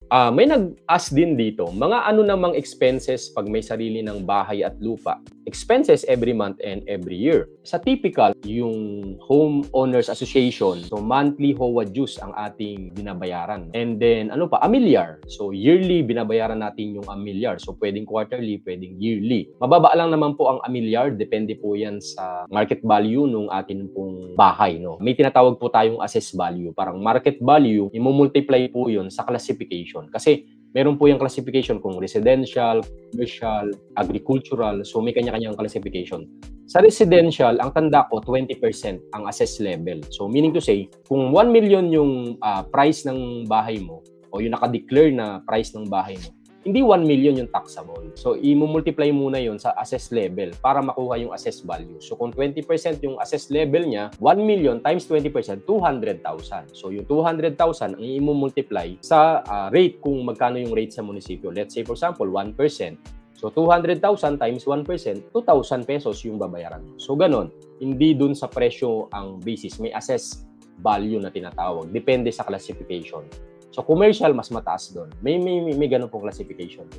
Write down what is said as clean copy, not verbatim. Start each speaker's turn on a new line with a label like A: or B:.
A: May nag-ask din dito, mga ano namang expenses pag may sarili ng bahay at lupa? Expenses every month and every year. Sa typical, yung Homeowners Association, so monthly HOA dues ang ating binabayaran. And then, ano pa? Amilyar. So, yearly, binabayaran natin yung amilyar. So, pwedeng quarterly, pwedeng yearly. Mababa lang naman po ang amilyar. Depende po yan sa market value nung atin pong bahay. No? May tinatawag po tayong assess value. Parang market value, i-multiply po yun sa classification. Kasi meron po yung classification kung residential, commercial, agricultural. So may kanya-kanyang classification. Sa residential, ang tanda ko 20% ang assess level. So meaning to say, kung 1 million yung price ng bahay mo o yung naka-declare na price ng bahay mo, hindi 1 million yung taxable. So, i-multiply muna yun sa assess level para makuha yung assess value. So, kung 20% yung assess level niya, 1 million times 20%, 200,000. So, yung 200,000 ang i-multiply sa rate kung magkano yung rate sa munisipyo. Let's say, for example, 1%. So, 200,000 times 1%, 2,000 pesos yung babayaran mo. So, ganun. Hindi dun sa presyo ang basis. May assess value na tinatawag. Depende sa classification. So, commercial, mas mataas doon. May ganun pong classification.